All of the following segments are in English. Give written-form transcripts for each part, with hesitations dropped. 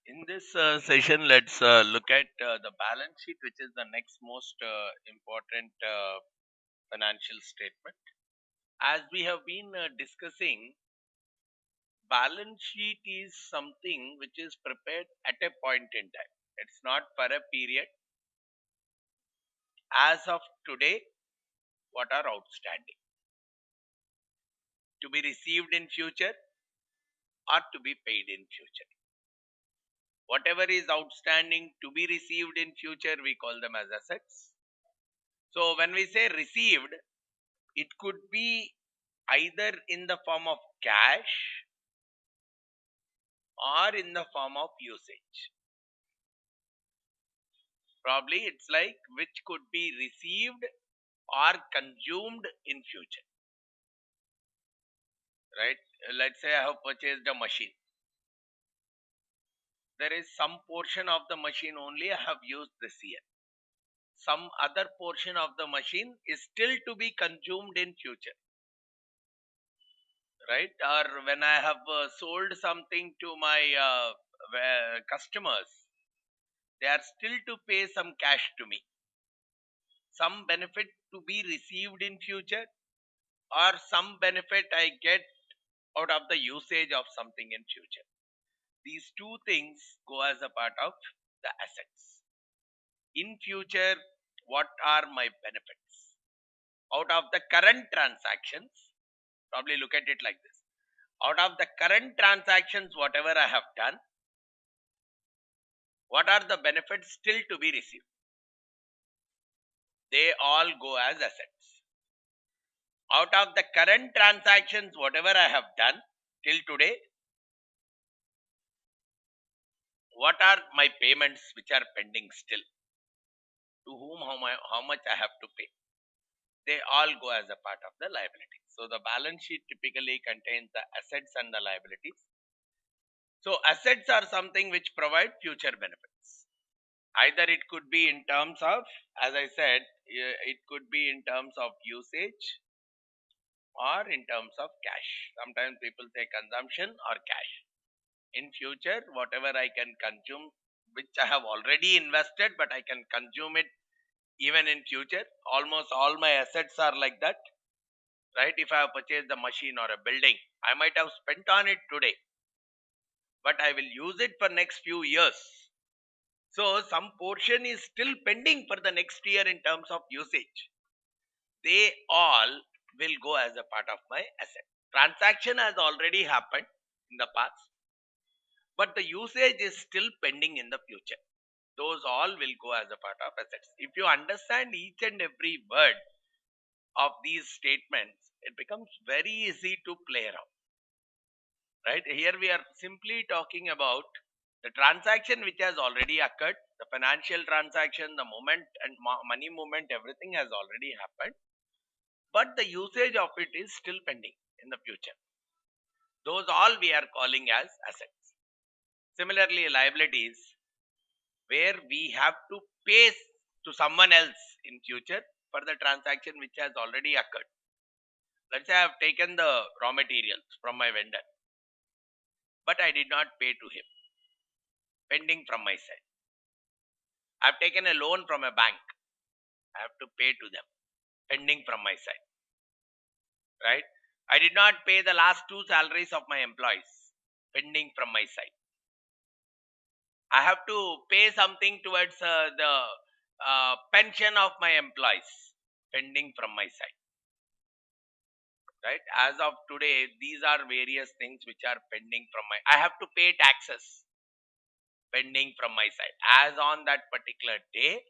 In this session, let's look at the balance sheet, which is the next most important financial statement. As we have been discussing, balance sheet is something which is prepared at a point in time. It's not for a period. As of today, what are outstanding to be received in future or to be paid in future. Whatever is outstanding to be received in future, we call them as assets. So when we say received, it could be either in the form of cash or in the form of usage. Probably it's like which could be received or consumed in future, right? Let's say I have purchased a machine. There is some portion of the machine only I have used this year. Some other portion of the machine is still to be consumed in future, right? Or when I have sold something to my customers, they are still to pay some cash to me, some benefit to be received in future, or some benefit I get out of the usage of something in future. These two things go as a part of the assets. In future, what are my benefits out of the current transactions? Probably look at it like this: out of the current transactions, whatever I have done, what are the benefits still to be received? They all go as assets. Out of the current transactions, whatever I have done till today, what are my payments which are pending still? To whom, how much I have to pay? They all go as a part of the liability. So the balance sheet typically contains the assets and the liabilities. So assets are something which provide future benefits. Either it could be in terms of, as I said, it could be in terms of usage or in terms of cash. Sometimes people say consumption or cash. In future, whatever I can consume, which I have already invested, but I can consume it even in future. Almost all my assets are like that, right? If I have purchased a machine or a building, I might have spent on it today, but I will use it for next few years. So some portion is still pending for the next year in terms of usage. They all will go as a part of my asset. Transaction has already happened in the past, but the usage is still pending in the future. Those all will go as a part of assets. If you understand each and every word of these statements, it becomes very easy to play around, right? Here we are simply talking about the transaction which has already occurred, the financial transaction, the moment and money movement, everything has already happened, but the usage of it is still pending in the future. Those all we are calling as assets. Similarly, liabilities, where we have to pay to someone else in future for the transaction which has already occurred. Let's say I have taken the raw materials from my vendor, but I did not pay to him, pending from my side. I have taken a loan from a bank, I have to pay to them, pending from my side, right? I did not pay the last two salaries of my employees, pending from my side. I have to pay something towards the pension of my employees, pending from my side, right? As of today, these are various things which are pending from my. I have to pay taxes, pending from my side, as on that particular day,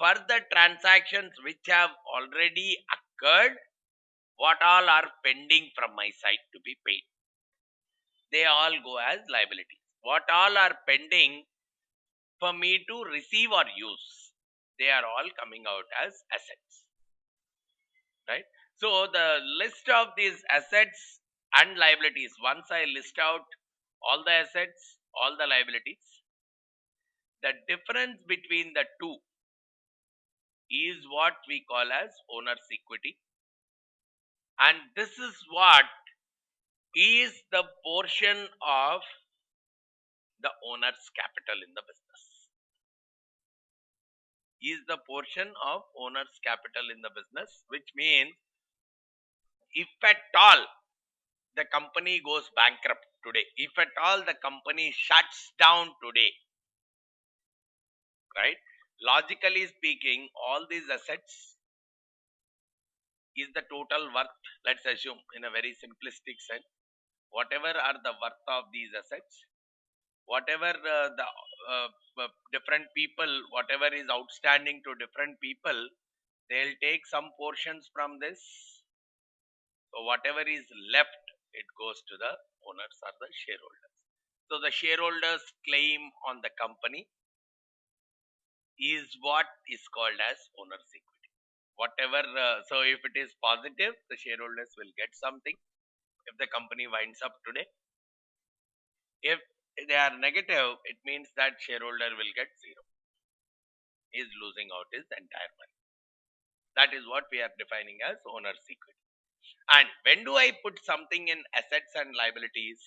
for the transactions which have already occurred. What all are pending from my side to be paid? They all go as liabilities. What all are pending for me to receive or use? They are all coming out as assets, right? So the list of these assets and liabilities, once I list out all the assets, all the liabilities, the difference between the two is what we call as owner's equity. And this is what is the portion of the owner's capital in the business. Is the portion of owner's capital in the business, which means if at all the company goes bankrupt today, if at all the company shuts down today, right? Logically speaking, all these assets is the total worth. Let's assume in a very simplistic sense, whatever are the worth of these assets, whatever the different people, whatever is outstanding to different people, they'll take some portions from this. So whatever is left, it goes to the owners or the shareholders. So the shareholders claim on the company is what is called as owner's equity. Whatever, so if it is positive, the shareholders will get something if the company winds up today. If they are negative, it means that shareholder will get zero. He is losing out his entire money. That is what we are defining as owner's equity. And when do I put something in assets and liabilities?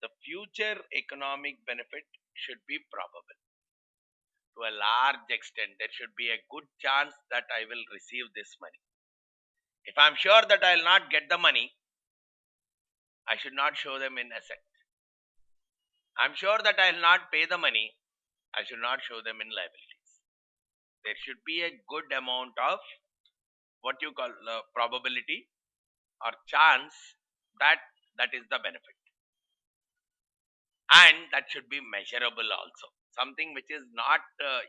The future economic benefit should be probable. To a large extent, there should be a good chance that I will receive this money. If I'm sure that I will not get the money, I should not show them in asset. I'm sure that I will not pay the money, I should not show them in liabilities. There should be a good amount of what you call probability or chance that that is the benefit. And that should be measurable also. Something which is not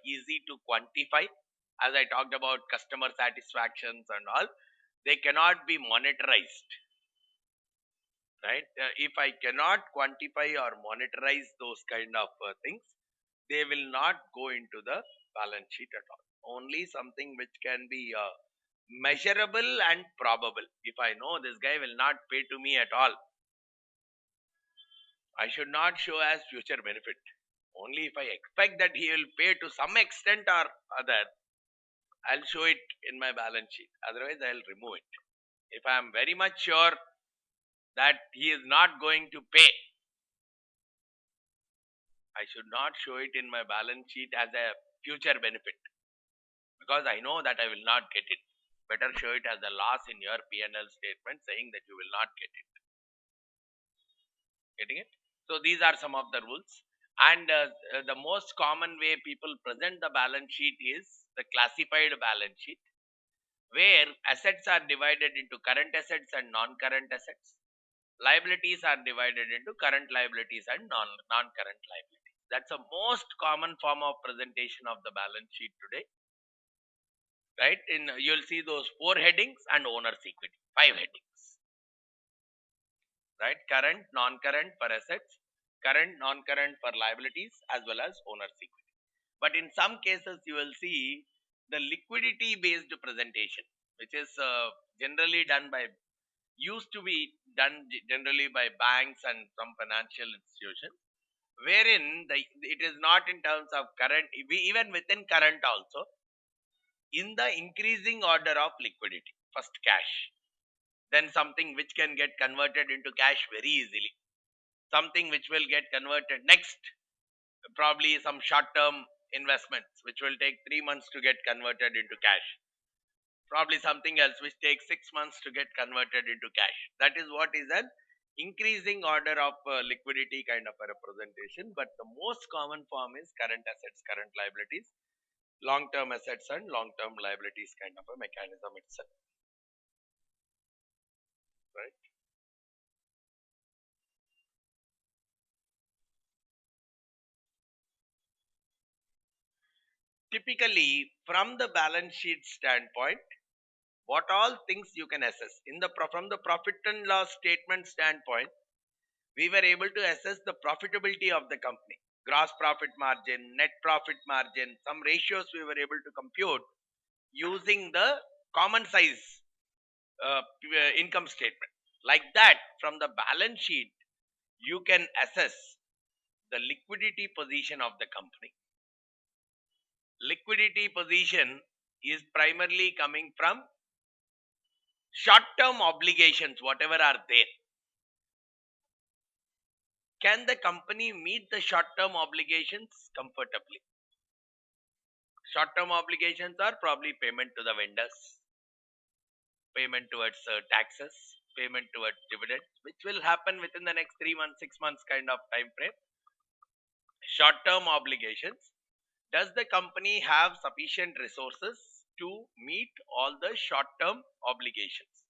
easy to quantify. As I talked about customer satisfactions and all, they cannot be monetarized, right? If I cannot quantify or monetize those kind of things, they will not go into the balance sheet at all. Only something which can be measurable and probable. If I know this guy will not pay to me at all, I should not show as future benefit. Only if I expect that he will pay to some extent or other, I'll show it in my balance sheet. Otherwise, I'll remove it. If I am very much sure that he is not going to pay, I should not show it in my balance sheet as a future benefit, because I know that I will not get it. Better show it as a loss in your P&L statement saying that you will not get it. Getting it? So these are some of the rules. And the most common way people present the balance sheet is the classified balance sheet, where assets are divided into current assets and non-current assets. Liabilities are divided into current liabilities and non-current liabilities. That's the most common form of presentation of the balance sheet today. Right? You'll see those 4 headings and owner's equity, 5 headings. Right? Current, non-current for assets, current, non-current for liabilities, as well as owner's equity. But in some cases, you will see the liquidity-based presentation, which is generally done by, used to be done generally by banks and some financial institutions, wherein it is not in terms of current, even within current also, in the increasing order of liquidity. First cash, then something which can get converted into cash very easily, something which will get converted next, probably some short-term investments which will take 3 months to get converted into cash, probably something else which takes 6 months to get converted into cash. That is what is an increasing order of liquidity kind of a representation. But the most common form is current assets, current liabilities, long-term assets and long-term liabilities kind of a mechanism itself. Right? Typically, from the balance sheet standpoint, what all things you can assess from the profit and loss statement standpoint, we were able to assess the profitability of the company, gross profit margin, net profit margin, some ratios we were able to compute using the common size income statement. Like that, from the balance sheet, you can assess the liquidity position of the company. Liquidity position is primarily coming from short-term obligations, whatever are there. Can the company meet the short-term obligations comfortably? Short-term obligations are probably payment to the vendors, payment towards taxes, payment towards dividends, which will happen within the next 3 months, 6 months kind of time frame. Short-term obligations. Does the company have sufficient resources to meet all the short-term obligations?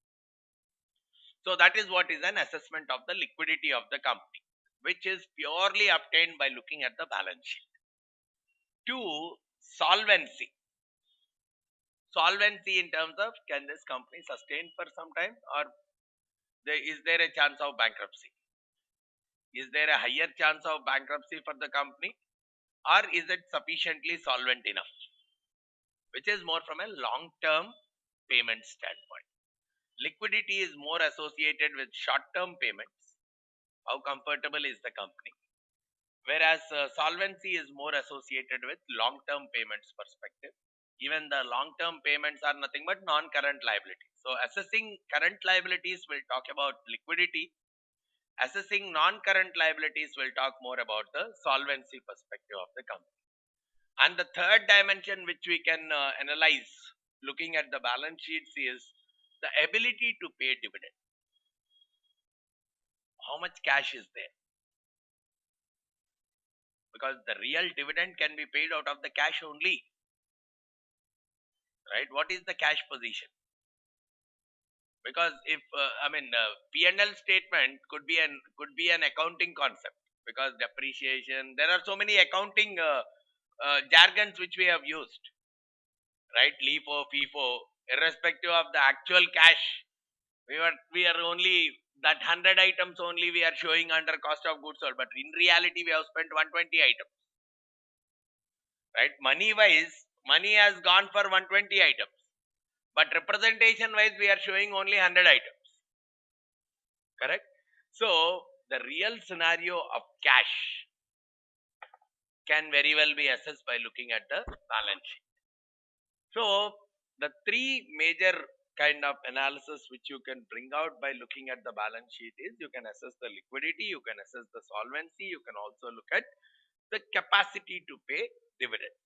So that is what is an assessment of the liquidity of the company, which is purely obtained by looking at the balance sheet. Two, solvency. Solvency in terms of, can this company sustain for some time, or is there a chance of bankruptcy? Is there a higher chance of bankruptcy for the company, or is it sufficiently solvent enough? Which is more from a long-term payment standpoint. Liquidity is more associated with short-term payments. How comfortable is the company? Whereas solvency is more associated with long-term payments perspective. Even the long-term payments are nothing but non-current liabilities. So assessing current liabilities will talk about liquidity. Assessing non-current liabilities will talk more about the solvency perspective of the company. And the third dimension which we can analyze looking at the balance sheets is the ability to pay dividend. How much cash is there? Because the real dividend can be paid out of the cash only, right? What is the cash position? Because if P&L statement could be an accounting concept, because depreciation, there are so many accounting jargons which we have used, right? LIFO, FIFO, irrespective of the actual cash, we are only that 100 items only we are showing under cost of goods sold, but in reality we have spent 120 items, right? Money wise, money has gone for 120 items, but representation wise we are showing only 100 items, correct? So the real scenario of cash can very well be assessed by looking at the balance sheet. So the three major kind of analysis which you can bring out by looking at the balance sheet is, you can assess the liquidity, you can assess the solvency, you can also look at the capacity to pay dividend.